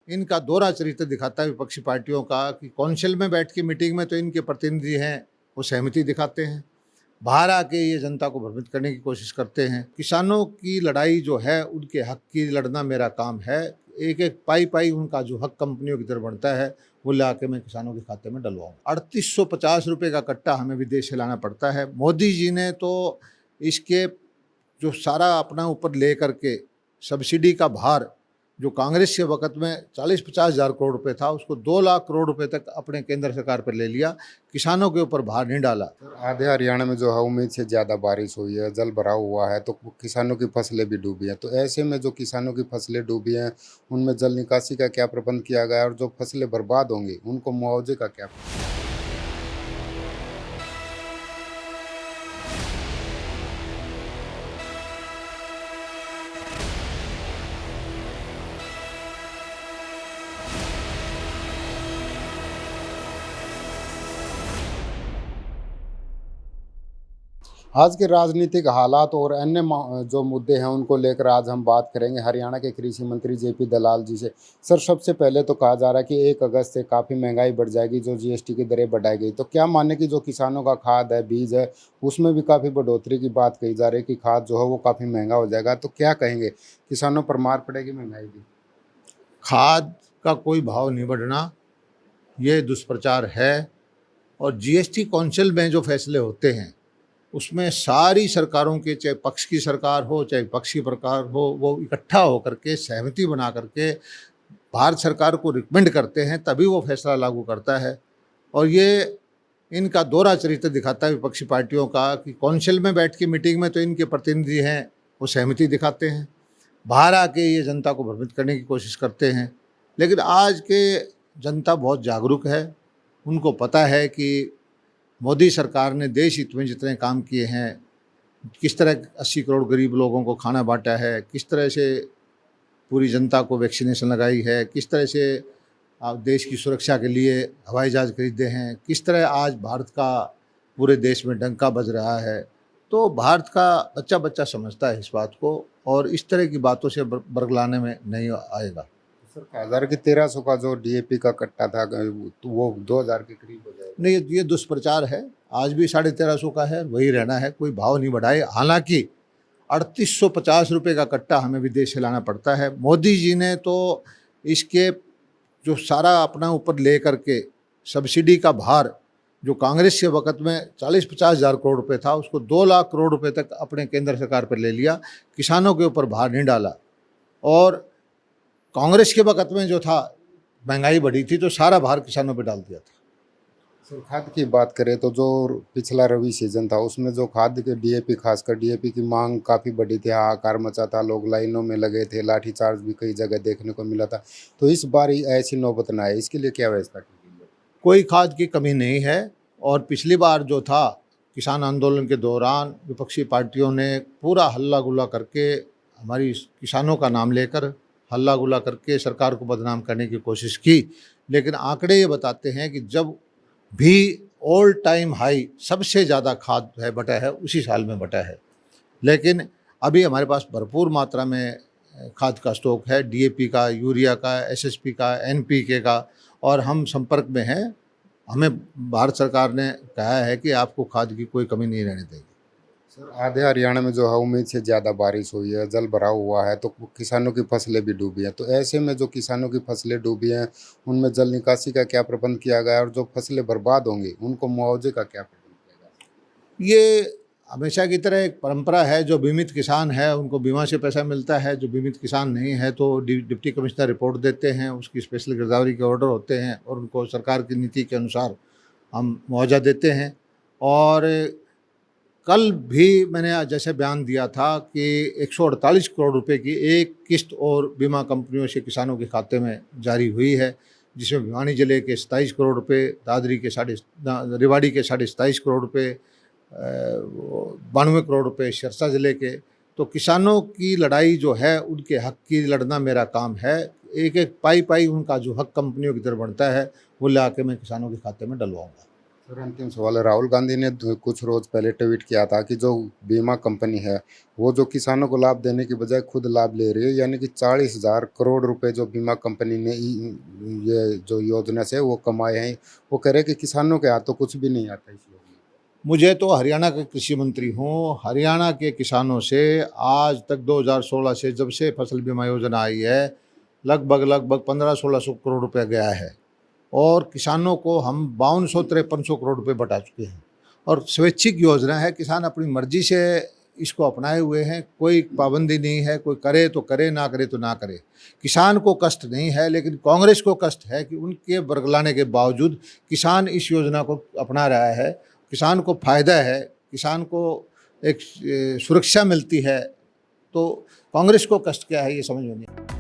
इनका दोहरा चरित्र दिखाता है विपक्षी पार्टियों का कि काउंसिल में बैठ के मीटिंग में तो इनके प्रतिनिधि हैं वो सहमति दिखाते हैं, बाहर आके ये जनता को भ्रमित करने की कोशिश करते हैं। किसानों की लड़ाई जो है उनके हक की लड़ना मेरा काम है। एक एक पाई पाई उनका जो हक कंपनियों की तरफ बढ़ता है वो ला के मैं किसानों के खाते में डलवाऊँ। 3850 रुपये का कट्टा हमें विदेश से लाना पड़ता है। मोदी जी ने तो इसके जो सारा अपना ऊपर ले करके सब्सिडी का भार जो कांग्रेस के वक्त में 40-50 हज़ार करोड़ रुपए था उसको 2 लाख करोड़ रुपए तक अपने केंद्र सरकार पर ले लिया, किसानों के ऊपर भार नहीं डाला। आधे हरियाणा में जो है उम्मीद से ज़्यादा बारिश हुई है, जल भराव हुआ है, तो किसानों की फसलें भी डूबी हैं। तो ऐसे में जो किसानों की फसलें डूबी हैं उनमें जल निकासी का क्या प्रबंध किया गया है, और जो फसलें बर्बाद होंगी उनको मुआवजे का क्या? आज के राजनीतिक हालात और अन्य जो मुद्दे हैं उनको लेकर आज हम बात करेंगे हरियाणा के कृषि मंत्री जेपी दलाल जी से। सर, सबसे पहले तो कहा जा रहा है कि 1 अगस्त से काफ़ी महंगाई बढ़ जाएगी, जो जीएसटी की दरें बढ़ाई गई, तो क्या माने कि जो किसानों का खाद है, बीज है, उसमें भी काफ़ी बढ़ोतरी की बात कही जा रही है कि खाद जो है वो काफ़ी महंगा हो जाएगा, तो क्या कहेंगे, किसानों पर मार पड़ेगी महंगाई की? खाद का कोई भाव नहीं बढ़ना, ये दुष्प्रचार है। और जीएसटी काउंसिल में जो फैसले होते हैं उसमें सारी सरकारों के, चाहे पक्ष की सरकार हो चाहे विपक्ष की सरकार हो, वो इकट्ठा होकर के सहमति बना करके भारत सरकार को रिकमेंड करते हैं, तभी वो फैसला लागू करता है। और ये इनका दोहरा चरित्र दिखाता है विपक्षी पार्टियों का कि काउंसिल में बैठ के मीटिंग में तो इनके प्रतिनिधि हैं वो सहमति दिखाते हैं, बाहर आके ये जनता को भ्रमित करने की कोशिश करते हैं। लेकिन आज के जनता बहुत जागरूक है, उनको पता है कि मोदी सरकार ने देश हित में जितने काम किए हैं, किस तरह 80 करोड़ गरीब लोगों को खाना बांटा है, किस तरह से पूरी जनता को वैक्सीनेशन लगाई है, किस तरह से देश की सुरक्षा के लिए हवाई जहाज़ खरीदे हैं, किस तरह आज भारत का पूरे देश में डंका बज रहा है। तो भारत का बच्चा बच्चा समझता है इस बात को और इस तरह की बातों से बरगलाने में नहीं आएगा। सर, कहा जा रहा है कि 1300 का जो डीएपी का कट्टा था तो वो 2000 के करीब हो जाएगा। नहीं, ये दुष्प्रचार है। आज भी 1350 का है, वही रहना है, कोई भाव नहीं बढ़ाए। हालांकि 3850 रुपये का कट्टा हमें विदेश से लाना पड़ता है। मोदी जी ने तो इसके जो सारा अपना ऊपर ले करके सब्सिडी का भार जो कांग्रेस के वक्त में 40-50 हज़ार करोड़ रुपए था उसको 2 लाख करोड़ रुपए तक अपने केंद्र सरकार पर ले लिया, किसानों के ऊपर भार नहीं डाला। और कांग्रेस के वक्त में जो था महंगाई बढ़ी थी तो सारा भार किसानों पर डाल दिया था। सर, खाद की बात करें तो जो पिछला रबी सीजन था उसमें जो खाद के डीएपी, खासकर डीएपी की मांग काफ़ी बढ़ी थी, हाहाकार मचा था, लोग लाइनों में लगे थे, लाठीचार्ज भी कई जगह देखने को मिला था। तो इस बार ऐसी नौबत ना आए, इसके लिए क्या व्यवस्था की गई है? कोई खाद की कमी नहीं है। और पिछली बार जो था किसान आंदोलन के दौरान विपक्षी पार्टियों ने पूरा हल्ला गुल्ला करके, हमारी किसानों का नाम लेकर हल्ला गुल्ला करके सरकार को बदनाम करने की कोशिश की। लेकिन आंकड़े ये बताते हैं कि जब भी ऑल टाइम हाई सबसे ज़्यादा खाद है बटा है उसी साल में बटा है। लेकिन अभी हमारे पास भरपूर मात्रा में खाद का स्टॉक है, डीएपी का, यूरिया का, एसएसपी का, एनपीके का, और हम संपर्क में हैं। हमें भारत सरकार ने कहा है कि आपको खाद की कोई कमी नहीं रहने देगी। सर, आधे हरियाणा में जो है उम्मीद से ज़्यादा बारिश हुई है, जल भराव हुआ है, तो किसानों की फसलें भी डूबी हैं। तो ऐसे में जो किसानों की फसलें डूबी हैं उनमें जल निकासी का क्या प्रबंध किया गया है, और जो फसलें बर्बाद होंगी उनको मुआवजे का क्या प्रबंध किया गया? ये हमेशा की तरह एक परंपरा है, जो बीमित किसान है उनको बीमा से पैसा मिलता है, जो बीमित किसान नहीं है तो डिप्टी कमिश्नर रिपोर्ट देते हैं, उसकी स्पेशल गिरदावरी के ऑर्डर होते हैं और उनको सरकार की नीति के अनुसार हम मुआवजा देते हैं। और कल भी मैंने जैसे बयान दिया था कि 148 करोड़ रुपए की एक किस्त और बीमा कंपनियों से किसानों के खाते में जारी हुई है, जिसमें भिवानी जिले के 27 करोड़ रुपए, दादरी के रेवाड़ी के 27.5 करोड़ रुपए, 92 करोड़ रुपए सिरसा ज़िले के। तो किसानों की लड़ाई जो है उनके हक की लड़ना मेरा काम है। एक एक पाई पाई उनका जो हक कंपनियों की तरफ बढ़ता है वो ला के मैं किसानों के खाते में डलवाऊँगा। सर अंतिम सवाल है, राहुल गांधी ने कुछ रोज पहले ट्वीट किया था कि जो बीमा कंपनी है वो जो किसानों को लाभ देने की बजाय खुद लाभ ले रही है, यानी कि 40,000 करोड़ रुपए जो बीमा कंपनी ने ये जो योजना से वो कमाए हैं, वो कह रहे हैं कि किसानों के हाथों कुछ भी नहीं आता इस योजना मुझे तो हरियाणा का कृषि मंत्री हूँ, हरियाणा के किसानों से आज तक 2016 से जब से फसल बीमा योजना आई है लगभग 1500-1600 करोड़ रुपया गया है और किसानों को हम 5200-5300 करोड़ रुपए बटा चुके हैं। और स्वैच्छिक योजना है, किसान अपनी मर्जी से इसको अपनाए हुए हैं, कोई पाबंदी नहीं है, कोई करे तो करे, ना करे तो ना करे। किसान को कष्ट नहीं है, लेकिन कांग्रेस को कष्ट है कि उनके बरगलाने के बावजूद किसान इस योजना को अपना रहा है, किसान को फ़ायदा है, किसान को एक सुरक्षा मिलती है, तो कांग्रेस को कष्ट क्या है ये समझ में नहीं आता।